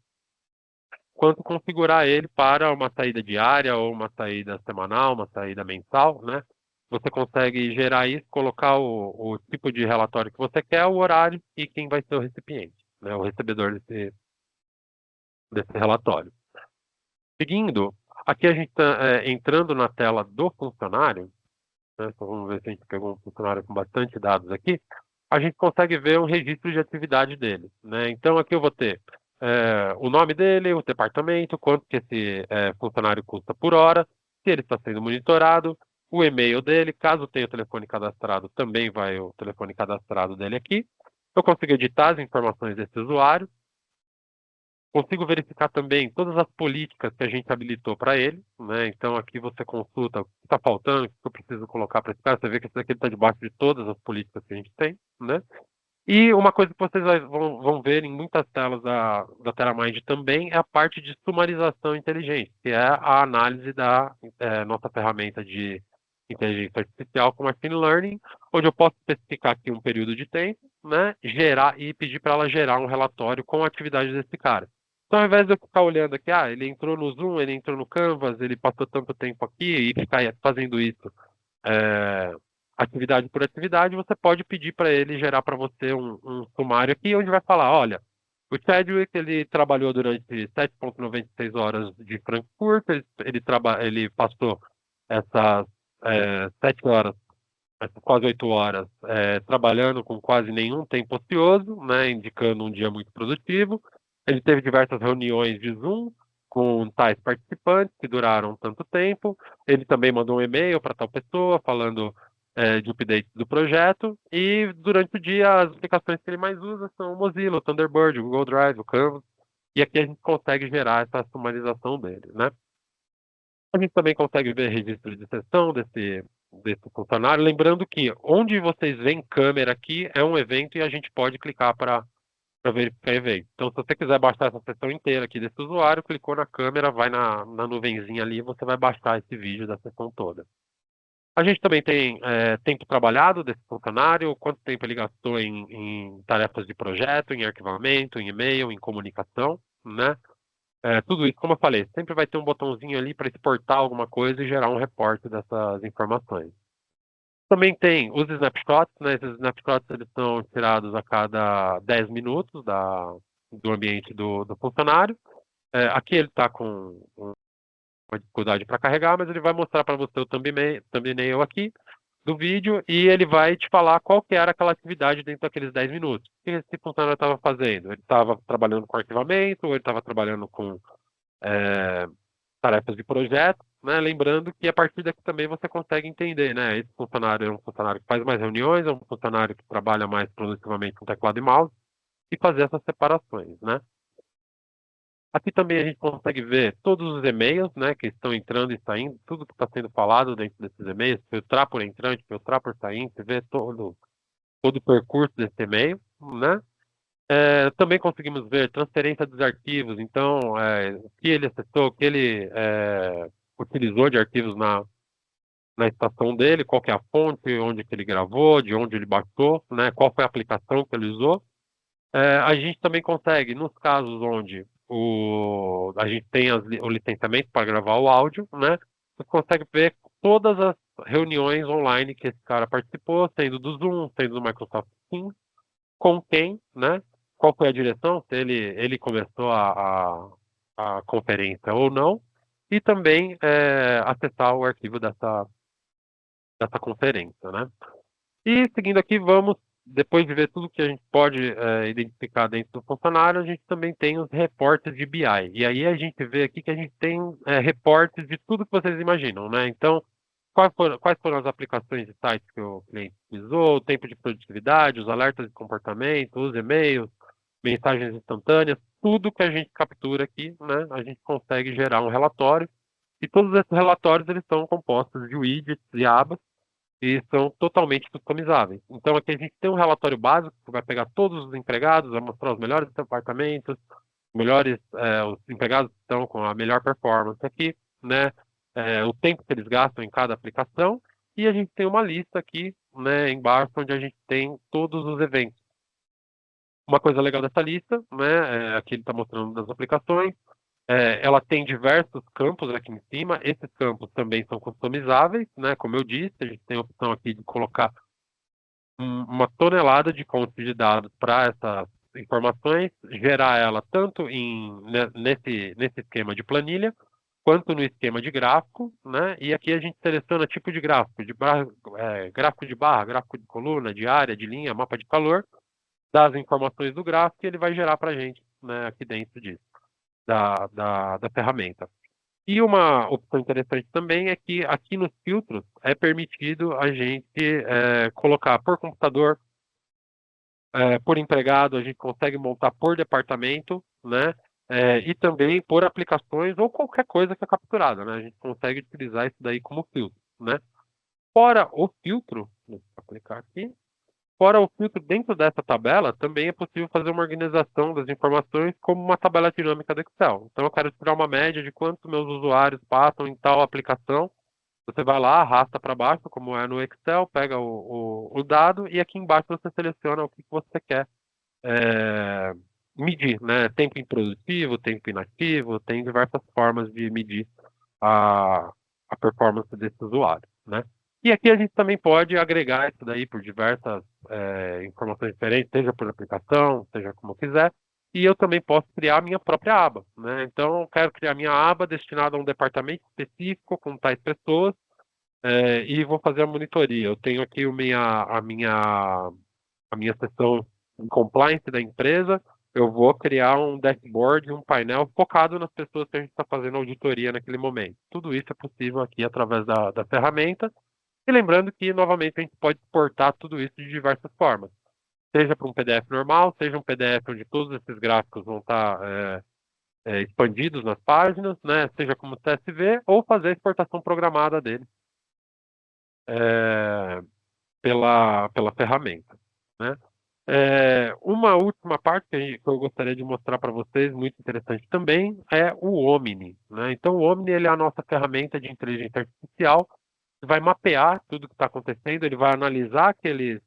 quanto configurar ele para uma saída diária ou uma saída semanal, uma saída mensal, né? Você consegue gerar isso, colocar o tipo de relatório que você quer, o horário e quem vai ser o recipiente, né? O recebedor desse relatório. Seguindo, aqui a gente está entrando na tela do funcionário, né? Então vamos ver se a gente pegou um funcionário com bastante dados aqui. A gente consegue ver um registro de atividade dele, né? Então aqui eu vou ter o nome dele, o departamento, quanto que esse funcionário custa por hora, se ele está sendo monitorado, o e-mail dele, caso tenha o telefone cadastrado, também vai o telefone cadastrado dele aqui. Eu consigo editar as informações desse usuário, consigo verificar também todas as políticas que a gente habilitou para ele, né? Então aqui você consulta o que está faltando, o que eu preciso colocar para esse cara, você vê que esse daqui está debaixo de todas as políticas que a gente tem, né? E uma coisa que vocês vão ver em muitas telas da TeraMind também é a parte de sumarização inteligente, que é a análise da nossa ferramenta de inteligência artificial com machine learning, onde eu posso especificar aqui um período de tempo, né, gerar e pedir para ela gerar um relatório com a atividade desse cara. Então, ao invés de eu ficar olhando aqui, ele entrou no Zoom, ele entrou no Canvas, ele passou tanto tempo aqui e ficar fazendo isso atividade por atividade, você pode pedir para ele gerar para você um sumário aqui, onde vai falar, olha, o Chadwick, ele trabalhou durante 7,96 horas de Frankfurt, ele passou essas 7 horas, quase 8 horas, trabalhando com quase nenhum tempo ocioso, né, indicando um dia muito produtivo. Ele teve diversas reuniões de Zoom com tais participantes que duraram tanto tempo. Ele também mandou um e-mail para tal pessoa falando de update do projeto. E durante o dia, as aplicações que ele mais usa são o Mozilla, o Thunderbird, o Google Drive, o Canvas. E aqui a gente consegue gerar essa sumarização dele, né? A gente também consegue ver registro de sessão desse funcionário. Lembrando que onde vocês veem câmera aqui é um evento e a gente pode clicar para verificar evento. Então, se você quiser baixar essa sessão inteira aqui desse usuário, clicou na câmera, vai na nuvenzinha ali e você vai baixar esse vídeo da sessão toda. A gente também tem tempo trabalhado desse funcionário, quanto tempo ele gastou em tarefas de projeto, em arquivamento, em e-mail, em comunicação, né? Tudo isso, como eu falei, sempre vai ter um botãozinho ali para exportar alguma coisa e gerar um reporte dessas informações. Também tem os snapshots, né? Esses snapshots eles são tirados a cada 10 minutos do ambiente do funcionário. Aqui ele está com uma dificuldade para carregar, mas ele vai mostrar para você o thumbnail aqui do vídeo e ele vai te falar qual que era aquela atividade dentro daqueles 10 minutos. O que esse funcionário estava fazendo? Ele estava trabalhando com arquivamento, ou ele estava trabalhando com tarefas de projeto, né? Lembrando que a partir daqui também você consegue entender, né? Esse funcionário é um funcionário que faz mais reuniões, é um funcionário que trabalha mais produtivamente com teclado e mouse, e fazer essas separações, né? Aqui também a gente consegue ver todos os e-mails, né, que estão entrando e saindo, tudo que está sendo falado dentro desses e-mails, filtrar por entrante, filtrar por sainte, ver todo o percurso desse e-mail, né? Também conseguimos ver transferência dos arquivos, então, o que ele acessou, o que ele utilizou de arquivos na estação dele, qual que é a fonte, onde que ele gravou, de onde ele baixou, né, qual foi a aplicação que ele usou. A gente também consegue, nos casos onde a gente tem o licenciamento para gravar o áudio, né, você consegue ver todas as reuniões online que esse cara participou, sendo do Zoom, sendo do Microsoft Teams, com quem, né, qual foi a direção, se ele começou a conferência ou não, e também acessar o arquivo dessa conferência, né. E seguindo aqui, depois de ver tudo que a gente pode identificar dentro do funcionário, a gente também tem os reportes de BI. E aí a gente vê aqui que a gente tem reportes de tudo que vocês imaginam, né? Então, quais foram as aplicações de sites que o cliente utilizou, o tempo de produtividade, os alertas de comportamento, os e-mails, mensagens instantâneas, tudo que a gente captura aqui, né? A gente consegue gerar um relatório. E todos esses relatórios, eles são compostos de widgets e abas, e são totalmente customizáveis. Então aqui a gente tem um relatório básico que vai pegar todos os empregados, vai mostrar os melhores departamentos, os empregados que estão com a melhor performance aqui, né? O tempo que eles gastam em cada aplicação, e a gente tem uma lista aqui, né, embaixo, onde a gente tem todos os eventos. Uma coisa legal dessa lista, né, aqui ele está mostrando das aplicações, ela tem diversos campos aqui em cima. Esses campos também são customizáveis, né? Como eu disse, a gente tem a opção aqui de colocar uma tonelada de fontes de dados para essas informações, gerar ela tanto nesse esquema de planilha, quanto no esquema de gráfico, né? E aqui a gente seleciona tipo de gráfico, gráfico de barra, gráfico de coluna, de área, de linha, mapa de calor, das informações do gráfico, e ele vai gerar para a gente, né, aqui dentro disso. Da ferramenta. E uma opção interessante também é que aqui nos filtros é permitido a gente colocar por computador, por empregado, a gente consegue montar por departamento, né? E também por aplicações ou qualquer coisa que é capturada, né? A gente consegue utilizar isso daí como filtro, né? Fora o filtro, vou clicar aqui. Fora o filtro, dentro dessa tabela, também é possível fazer uma organização das informações como uma tabela dinâmica do Excel. Então, eu quero tirar uma média de quantos meus usuários passam em tal aplicação. Você vai lá, arrasta para baixo, como é no Excel, pega o dado, e aqui embaixo você seleciona o que você quer medir, né? Tempo improdutivo, tempo inativo, tem diversas formas de medir a performance desse usuário, né? E aqui a gente também pode agregar isso daí por diversas informações diferentes, seja por aplicação, seja como quiser, e eu também posso criar a minha própria aba, né? Então, eu quero criar minha aba destinada a um departamento específico, com tais pessoas, e vou fazer a monitoria. Eu tenho aqui a minha seção de compliance da empresa, eu vou criar um dashboard, um painel focado nas pessoas que a gente está fazendo auditoria naquele momento. Tudo isso é possível aqui através da ferramenta. E lembrando que, novamente, a gente pode exportar tudo isso de diversas formas. Seja para um PDF normal, seja um PDF onde todos esses gráficos vão estar expandidos nas páginas, né? Seja como CSV, ou fazer a exportação programada dele pela ferramenta, né? Uma última parte que eu gostaria de mostrar para vocês, muito interessante também, é o Omni, né? Então, o Omni, ele é a nossa ferramenta de inteligência artificial, vai mapear tudo que está acontecendo, ele vai analisar aqueles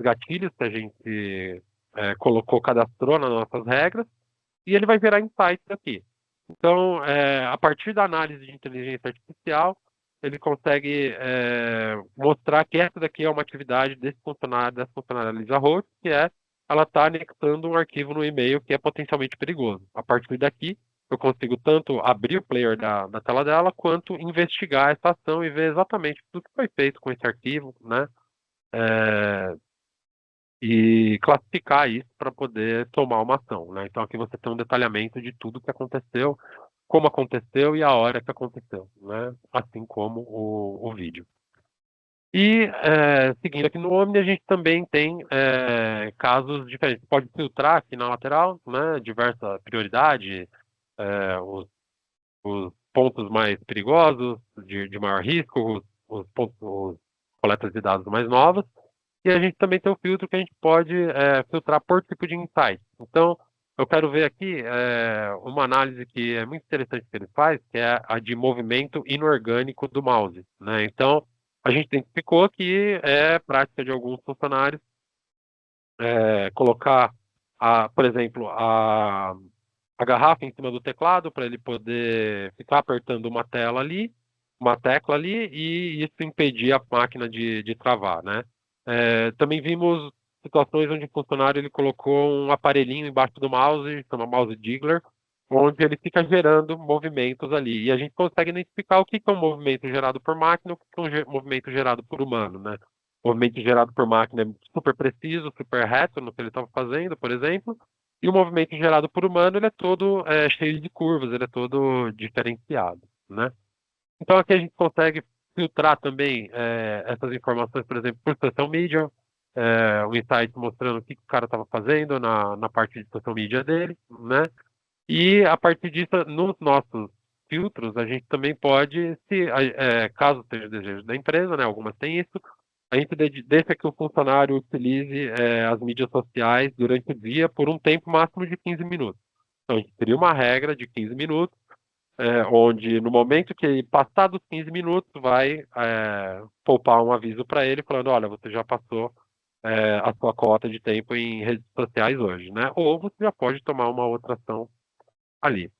gatilhos que a gente colocou, cadastrou nas nossas regras, e ele vai gerar insights aqui. Então, a partir da análise de inteligência artificial, ele consegue mostrar que essa daqui é uma atividade dessa funcionária Lisa Holt, que ela está anexando um arquivo no e-mail que é potencialmente perigoso. A partir daqui, eu consigo tanto abrir o player da tela dela, quanto investigar essa ação e ver exatamente tudo que foi feito com esse arquivo, né? E classificar isso para poder tomar uma ação, né? Então aqui você tem um detalhamento de tudo que aconteceu, como aconteceu e a hora que aconteceu, né? Assim como o vídeo. E seguindo aqui no Omni, a gente também tem casos diferentes. Pode filtrar aqui na lateral, né? Diversa prioridade, os pontos mais perigosos, de maior risco, os coletas de dados mais novas. E a gente também tem o filtro que a gente pode filtrar por tipo de insight. Então, eu quero ver aqui uma análise que é muito interessante que ele faz, que é a de movimento inorgânico do mouse, né? Então, a gente identificou que é prática de alguns funcionários colocar, por exemplo, a garrafa em cima do teclado para ele poder ficar apertando uma tecla ali, e isso impedir a máquina de travar, né? Também vimos situações onde o funcionário ele colocou um aparelhinho embaixo do mouse, chama mouse jiggler, onde ele fica gerando movimentos ali. E a gente consegue identificar o que é um movimento gerado por máquina e o que é um movimento gerado por humano, né? O movimento gerado por máquina é super preciso, super reto no que ele estava fazendo, por exemplo, e o movimento gerado por humano ele é todo cheio de curvas, ele é todo diferenciado, né? Então aqui a gente consegue filtrar também essas informações, por exemplo, por social media, um insight mostrando o que o cara estava fazendo na parte de social media dele, né? E a partir disso, nos nossos filtros, a gente também pode, caso seja desejo da empresa, né? Algumas têm isso, a gente deixa que o funcionário utilize as mídias sociais durante o dia por um tempo máximo de 15 minutos. Então a gente cria uma regra de 15 minutos, onde no momento que ele passar dos 15 minutos, vai poupar um aviso para ele, falando, olha, você já passou a sua cota de tempo em redes sociais hoje, né? Ou você já pode tomar uma outra ação ali.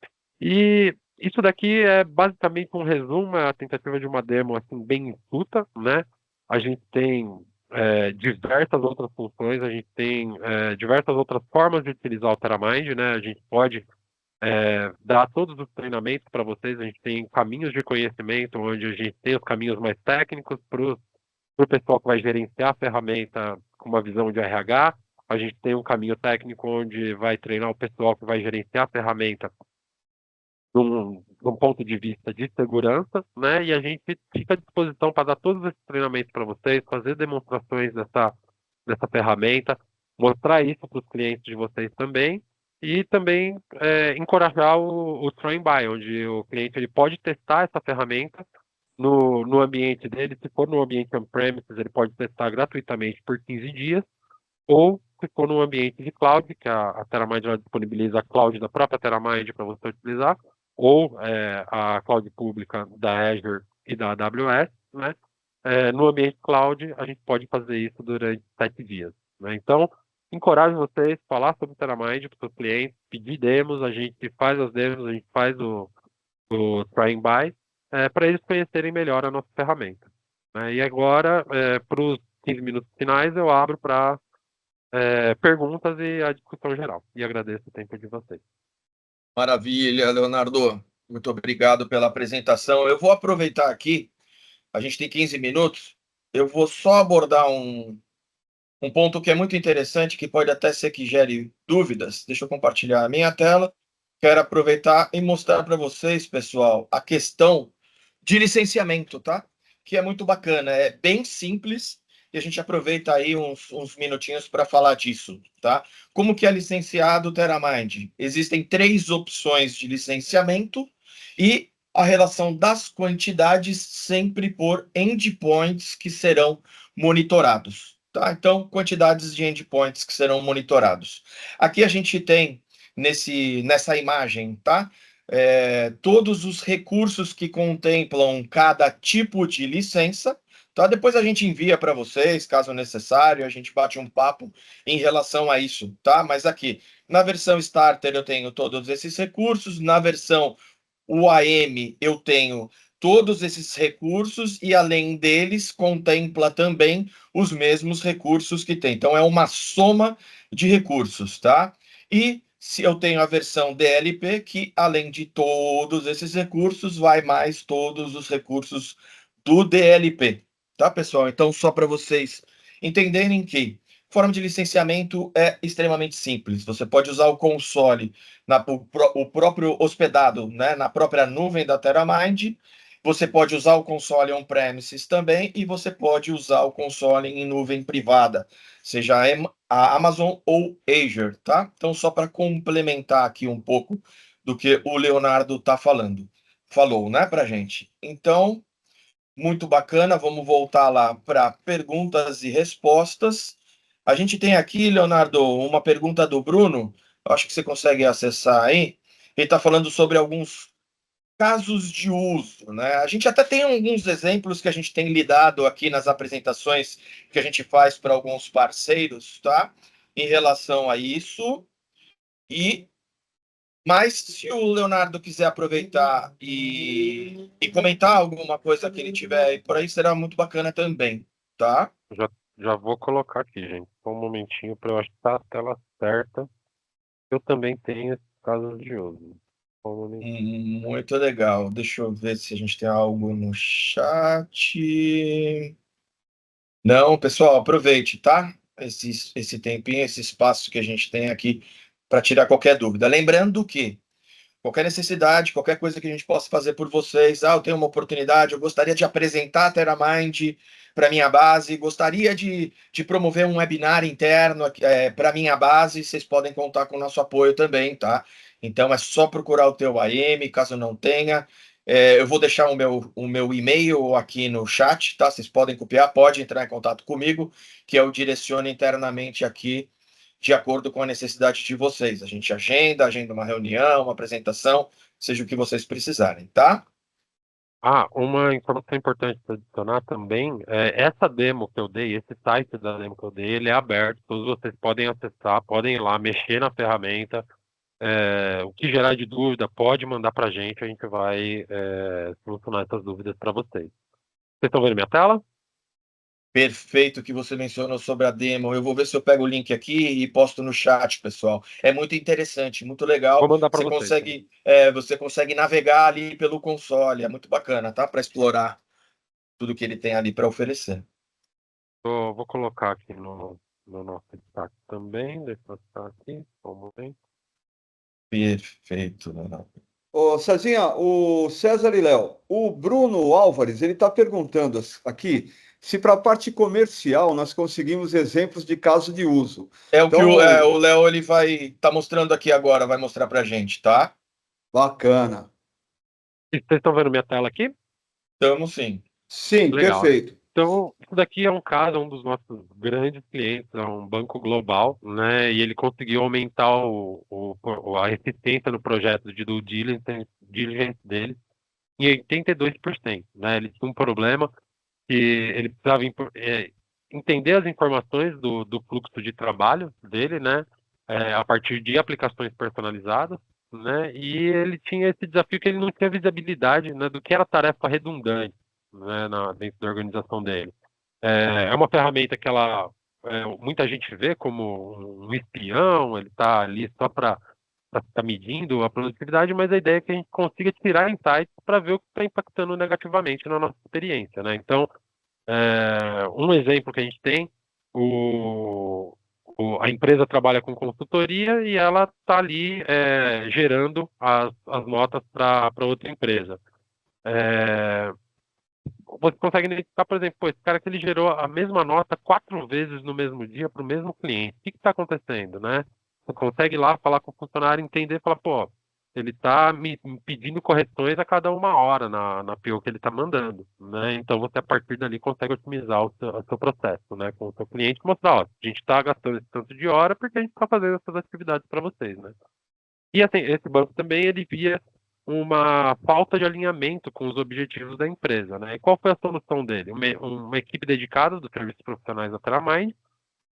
E isso daqui é basicamente um resumo, é a tentativa de uma demo assim, bem enxuta, né? A gente tem diversas outras funções, a gente tem diversas outras formas de utilizar o TerraMind, né? A gente pode dar todos os treinamentos para vocês, a gente tem caminhos de conhecimento, onde a gente tem os caminhos mais técnicos para o pessoal que vai gerenciar a ferramenta com uma visão de RH, a gente tem um caminho técnico onde vai treinar o pessoal que vai gerenciar a ferramenta de um ponto de vista de segurança, né? E a gente fica à disposição para dar todos esses treinamentos para vocês, fazer demonstrações dessa ferramenta, mostrar isso para os clientes de vocês também, e também encorajar o try and buy, onde o cliente ele pode testar essa ferramenta no ambiente dele. Se for no ambiente on-premises, ele pode testar gratuitamente por 15 dias, ou se for no ambiente de cloud, que a TerraMind disponibiliza a cloud da própria TerraMind para você utilizar, ou a cloud pública da Azure e da AWS, né? No ambiente cloud, a gente pode fazer isso durante 7 dias, né? Então, encorajo vocês a falar sobre o TerraMind para os seus clientes, pedir demos, a gente faz as demos, a gente faz o try and buy, para eles conhecerem melhor a nossa ferramenta, né? E agora, para os 15 minutos finais, eu abro para perguntas e a discussão geral. E agradeço o tempo de vocês. Maravilha, Leonardo. Muito obrigado pela apresentação. Eu vou aproveitar aqui, a gente tem 15 minutos, eu vou só abordar um ponto que é muito interessante, que pode até ser que gere dúvidas. Deixa eu compartilhar a minha tela. Quero aproveitar e mostrar para vocês, pessoal, a questão de licenciamento, tá? Que é muito bacana, é bem simples e a gente aproveita aí uns minutinhos para falar disso, tá? Como que é licenciado o TerraMind? Existem 3 opções de licenciamento e a relação das quantidades sempre por endpoints que serão monitorados, tá? Então, quantidades de endpoints que serão monitorados. Aqui a gente tem nessa imagem, tá? Todos os recursos que contemplam cada tipo de licença, tá? Depois a gente envia para vocês, caso necessário, a gente bate um papo em relação a isso, tá? Mas aqui, na versão Starter eu tenho todos esses recursos, na versão UAM eu tenho todos esses recursos e além deles contempla também os mesmos recursos que tem. Então é uma soma de recursos, tá? E Se eu tenho a versão DLP, que além de todos esses recursos, vai mais todos os recursos do DLP, tá, pessoal? Então, só para vocês entenderem que forma de licenciamento é extremamente simples. Você pode usar o console, o próprio hospedado, né, na própria nuvem da TerraMind. Você pode usar o console on-premises também e você pode usar o console em nuvem privada, seja a Amazon ou Azure, tá? Então, só para complementar aqui um pouco do que o Leonardo falou, né, para gente. Então, muito bacana. Vamos voltar lá para perguntas e respostas. A gente tem aqui, Leonardo, uma pergunta do Bruno. Eu acho que você consegue acessar aí. Ele está falando sobre alguns casos de uso, né? A gente até tem alguns exemplos que a gente tem lidado aqui nas apresentações que a gente faz para alguns parceiros, tá? Em relação a isso. E mas se o Leonardo quiser aproveitar e comentar alguma coisa que ele tiver por aí, será muito bacana também, tá? Já vou colocar aqui, gente. Só um momentinho para eu achar a tela certa. Eu também tenho esses casos de uso. Só um momentinho. Muito legal. Deixa eu ver se a gente tem algo no chat. Não, pessoal, aproveite, tá? Esse tempinho, esse espaço que a gente tem aqui para tirar qualquer dúvida. Lembrando que qualquer necessidade, qualquer coisa que a gente possa fazer por vocês. Eu tenho uma oportunidade, eu gostaria de apresentar a TerraMind para minha base, gostaria de promover um webinar interno para minha base, vocês podem contar com o nosso apoio também, tá? Então é só procurar o teu AM, caso não tenha. Eu vou deixar o meu e-mail aqui no chat, tá? Vocês podem copiar, pode entrar em contato comigo, que eu direciono internamente aqui de acordo com a necessidade de vocês. A gente agenda uma reunião, uma apresentação, seja o que vocês precisarem, tá? Uma informação importante para adicionar também, essa demo que eu dei, esse site da demo que eu dei, ele é aberto, todos vocês podem acessar, podem ir lá, mexer na ferramenta, o que gerar de dúvida, pode mandar para a gente vai solucionar essas dúvidas para vocês. Vocês estão vendo minha tela? Perfeito que você mencionou sobre a demo. Eu vou ver se eu pego o link aqui e posto no chat, pessoal. É muito interessante, muito Vou legal. mandar para Você vocês também. consegue, você consegue navegar ali pelo console. É muito bacana, tá? Para explorar tudo que ele tem ali para oferecer. Vou colocar aqui no nosso destaque também, deixa eu botar aqui, só um momento. Perfeito, Leonardo. Ô, Cezinha, o César e Léo, o Bruno Álvares, ele está perguntando aqui se para a parte comercial nós conseguimos exemplos de caso de uso. É o que Então, o Léo ele vai tá mostrando aqui agora, vai mostrar para gente, tá? bacana. Vocês estão vendo minha tela aqui? Estamos sim. Sim, Legal. perfeito. Então, isso daqui é um caso, um dos nossos grandes clientes, é um banco global, né? E ele conseguiu aumentar a eficiência no projeto de due diligence dele em 82%, né? Ele tinha um problema que ele precisava entender as informações do fluxo de trabalho dele, né? A partir de aplicações personalizadas, né? E ele tinha esse desafio que ele não tinha visibilidade, né, do que era tarefa redundante, né, dentro da organização dele. É uma ferramenta que muita gente vê como um espião, ele está ali só para estar medindo a produtividade, mas a ideia é que a gente consiga tirar insights para ver o que está impactando negativamente na nossa experiência, né? Então, um exemplo que a gente tem, a empresa trabalha com consultoria e ela está ali gerando as notas para outra empresa. Você consegue identificar, por exemplo, esse cara que ele gerou a mesma nota 4 vezes no mesmo dia para o mesmo cliente. O que está acontecendo, né? Você consegue ir lá falar com o funcionário, entender e falar, pô, ele está me pedindo correções a cada 1 hora na PO que ele está mandando, né? Então você, a partir dali, consegue otimizar o seu processo, né? Com o seu cliente, mostrar, ó, a gente está gastando esse tanto de hora porque a gente está fazendo essas atividades para vocês, né? E assim, esse banco também ele via uma falta de alinhamento com os objetivos da empresa, né? E qual foi a solução dele? Uma equipe dedicada dos serviços profissionais da TerraMind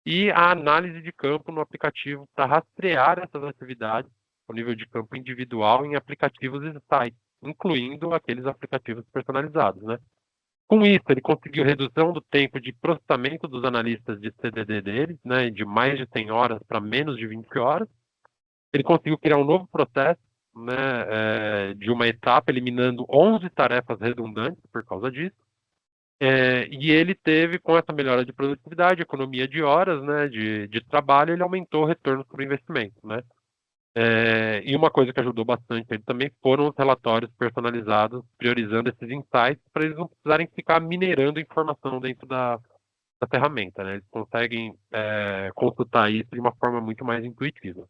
e a análise de campo no aplicativo para rastrear essas atividades ao nível de campo individual em aplicativos e sites, incluindo aqueles aplicativos personalizados, né? Com isso, ele conseguiu redução do tempo de processamento dos analistas de CDD deles, né, de mais de 100 horas para menos de 20 horas, Ele conseguiu criar um novo processo, né, de uma etapa, eliminando 11 tarefas redundantes por causa disso. E ele teve, com essa melhora de produtividade, economia de horas, né, de trabalho, ele aumentou o retorno sobre o investimento, né? E uma coisa que ajudou bastante ele também foram os relatórios personalizados, priorizando esses insights para eles não precisarem ficar minerando informação dentro da ferramenta, né? Eles conseguem consultar isso de uma forma muito mais intuitiva.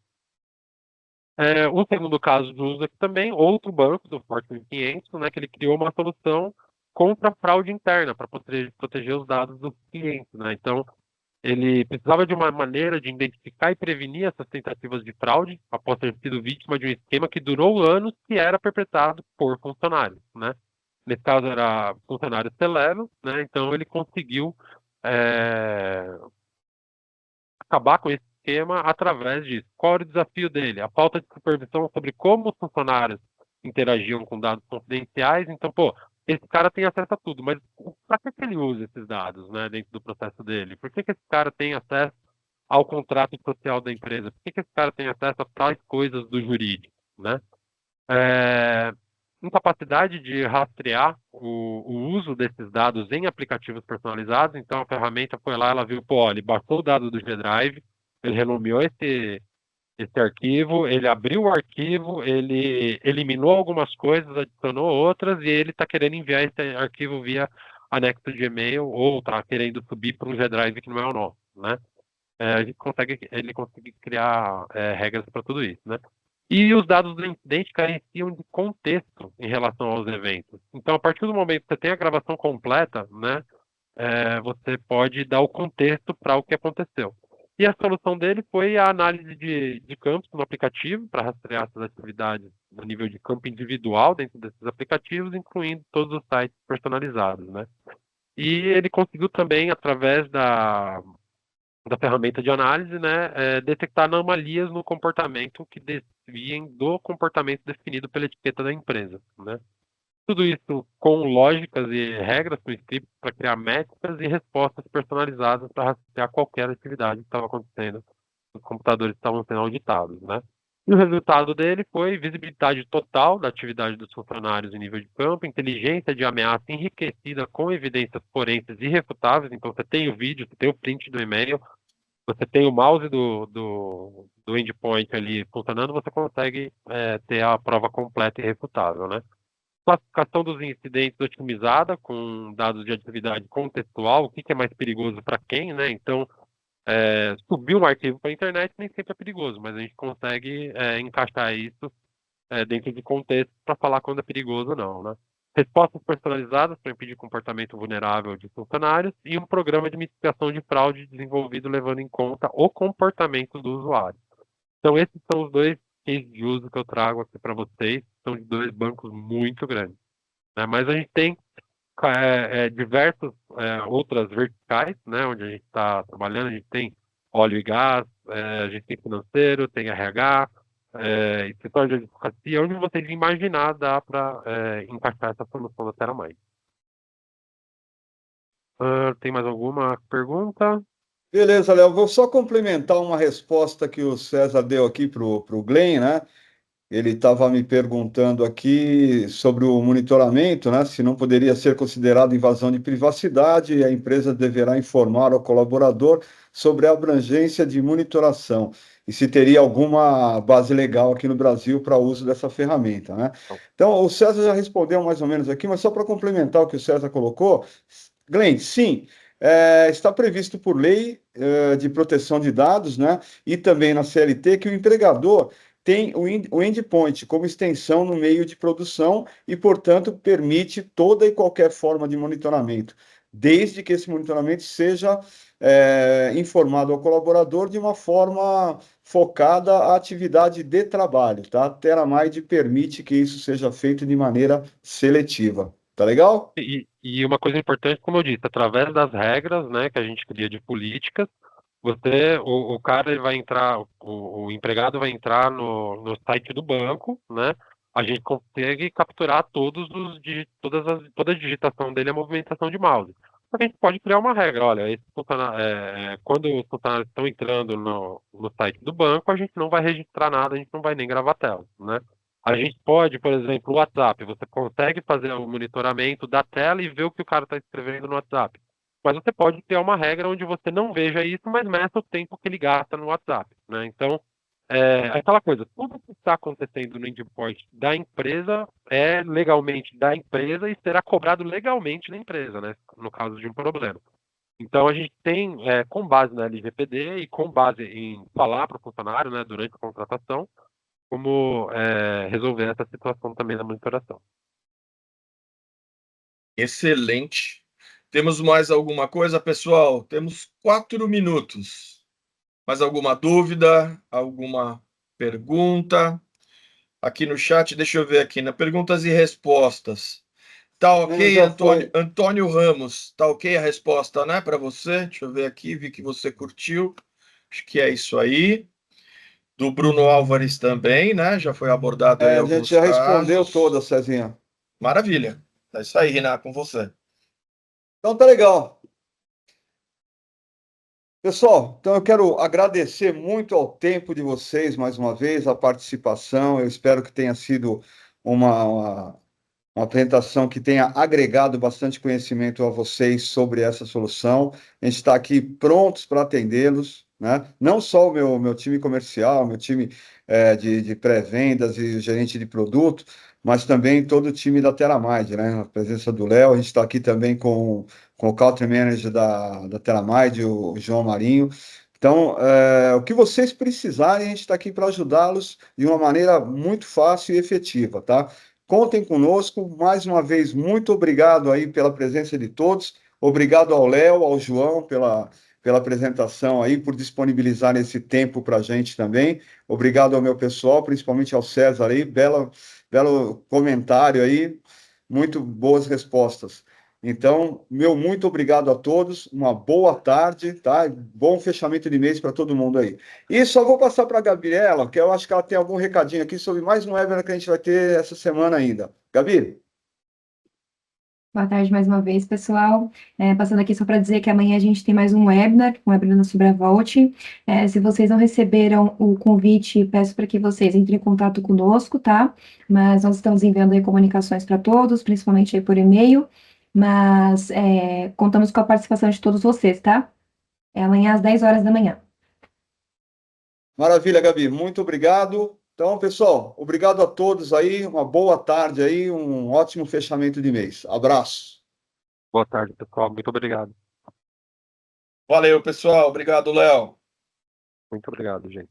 Um segundo caso de uso aqui também, outro banco do Fortune 500, né, que ele criou uma solução contra a fraude interna, para proteger os dados dos clientes, né? Então, ele precisava de uma maneira de identificar e prevenir essas tentativas de fraude após ter sido vítima de um esquema que durou anos e era perpetrado por funcionários, né? Nesse caso era funcionários Celero, né? Então ele conseguiu é, acabar com esse esquema através disso. Qual era o desafio dele? A falta de supervisão sobre como os funcionários interagiam com dados confidenciais. Então, pô, esse cara tem acesso a tudo, mas para que ele usa esses dados, né, dentro do processo dele? Por que esse cara tem acesso ao contrato social da empresa? Por que esse cara tem acesso a tais coisas do jurídico, né? É, Incapacidade de rastrear o uso desses dados em aplicativos personalizados. Então, a ferramenta foi lá, ela viu, pô, ele baixou o dado do G-Drive, ele renomeou esse arquivo, ele abriu o arquivo, ele eliminou algumas coisas, adicionou outras, e ele está querendo enviar esse arquivo via anexo de e-mail, ou está querendo subir para um G-Drive que não é o nosso, né? Ele consegue criar regras para tudo isso, né? E os dados do incidente careciam de contexto em relação aos eventos. Então, a partir do momento que você tem a gravação completa, né, você pode dar o contexto para o que aconteceu. E a solução dele foi a análise de campos no aplicativo, para rastrear essas atividades no nível de campo individual dentro desses aplicativos, incluindo todos os sites personalizados, né? E ele conseguiu também, através da ferramenta de análise, né, detectar anomalias no comportamento que desviem do comportamento definido pela etiqueta da empresa, né? Tudo isso com lógicas e regras com scripts para criar métricas e respostas personalizadas para rastrear qualquer atividade que estava acontecendo, os computadores estavam sendo auditados, né? E o resultado dele foi visibilidade total da atividade dos funcionários em nível de campo, inteligência de ameaça enriquecida com evidências forenses irrefutáveis. Então, você tem o vídeo, você tem o print do e-mail, você tem o mouse do endpoint ali funcionando, você consegue ter a prova completa e irrefutável, né? Classificação dos incidentes otimizada com dados de atividade contextual, o que é mais perigoso para quem, né? Então, subir um arquivo para a internet nem sempre é perigoso, mas a gente consegue encaixar isso dentro de contexto para falar quando é perigoso ou não, né? Respostas personalizadas para impedir comportamento vulnerável de funcionários e um programa de mitigação de fraude desenvolvido levando em conta o comportamento do usuário. Então, esses são os dois cases de uso que eu trago aqui para vocês. São de dois bancos muito grandes, né? Mas a gente tem diversas outras verticais, né, onde a gente está trabalhando. A gente tem óleo e gás, a gente tem financeiro, tem RH, escritório de advocacia, onde vocês imaginar dá para encaixar essa solução da TerraMind. Tem mais alguma pergunta? Beleza, Léo. Vou só complementar uma resposta que o César deu aqui para o Glenn, né? Ele estava me perguntando aqui sobre o monitoramento, né? Se não poderia ser considerado invasão de privacidade e a empresa deverá informar ao colaborador sobre a abrangência de monitoração e se teria alguma base legal aqui no Brasil para o uso dessa ferramenta, né? Então, o César já respondeu mais ou menos aqui, mas só para complementar o que o César colocou, Glenn, sim, está previsto por lei, de proteção de dados, né? E também na CLT que o empregador tem o endpoint como extensão no meio de produção e, portanto, permite toda e qualquer forma de monitoramento, desde que esse monitoramento seja informado ao colaborador de uma forma focada à atividade de trabalho, tá? A TerraMind permite que isso seja feito de maneira seletiva. Tá legal? E uma coisa importante, como eu disse, através das regras, né, que a gente cria de políticas, o cara ele vai entrar, o empregado vai entrar no site do banco, né? A gente consegue capturar toda a digitação dele, a movimentação de mouse. Só que a gente pode criar uma regra, olha, quando os funcionários estão entrando no site do banco, a gente não vai registrar nada, a gente não vai nem gravar tela, né? A gente pode, por exemplo, o WhatsApp, você consegue fazer o monitoramento da tela e ver o que o cara está escrevendo no WhatsApp. Mas você pode ter uma regra onde você não veja isso, mas meça o tempo que ele gasta no WhatsApp, né? Então, aquela coisa, tudo que está acontecendo no endpoint da empresa é legalmente da empresa e será cobrado legalmente da empresa, né? No caso de um problema. Então, a gente tem, com base na LGPD e com base em falar para o funcionário, né, durante a contratação, como resolver essa situação também da monitoração. Excelente. Temos mais alguma coisa, pessoal? Temos 4 minutos. Mais alguma dúvida? Alguma pergunta? Aqui no chat, deixa eu ver aqui, na perguntas e respostas. Tá ok, Já Antônio, foi. Antônio Ramos? Tá ok a resposta, né, para você? Deixa eu ver aqui, vi que você curtiu. Acho que é isso aí. Do Bruno Álvares também, né? Já foi abordado aí A gente alguns já respondeu casos. todas, Cezinha. Maravilha. É isso aí, Renan, com você. Então tá legal. Pessoal, então eu quero agradecer muito ao tempo de vocês, mais uma vez, a participação. Eu espero que tenha sido uma apresentação que tenha agregado bastante conhecimento a vocês sobre essa solução. A gente está aqui prontos para atendê-los, né? Não só o meu time comercial, meu time de pré-vendas e gerente de produto, mas também todo o time da Teramind, né? A presença do Léo, a gente está aqui também com o Country Manager da Teramind, o João Marinho. Então, o que vocês precisarem, a gente está aqui para ajudá-los de uma maneira muito fácil e efetiva, tá? Contem conosco. Mais uma vez, muito obrigado aí pela presença de todos. Obrigado ao Léo, ao João pela apresentação aí, por disponibilizar esse tempo para a gente também. Obrigado ao meu pessoal, principalmente ao César aí. Belo comentário aí. Muito boas respostas. Então, meu muito obrigado a todos. Uma boa tarde, tá? Bom fechamento de mês para todo mundo aí. E só vou passar para a Gabriela, que eu acho que ela tem algum recadinho aqui sobre mais um webinar que a gente vai ter essa semana ainda. Gabi? Boa tarde mais uma vez, pessoal. Passando aqui só para dizer que amanhã a gente tem mais um webinar sobre a Volt. Se vocês não receberam o convite, peço para que vocês entrem em contato conosco, tá? Mas nós estamos enviando aí comunicações para todos, principalmente aí por e-mail, mas contamos com a participação de todos vocês, tá? É amanhã às 10 horas da manhã. Maravilha, Gabi. Muito obrigado. Então, pessoal, obrigado a todos aí. Uma boa tarde aí, um ótimo fechamento de mês. Abraço. Boa tarde, pessoal. Muito obrigado. Valeu, pessoal. Obrigado, Léo. Muito obrigado, gente.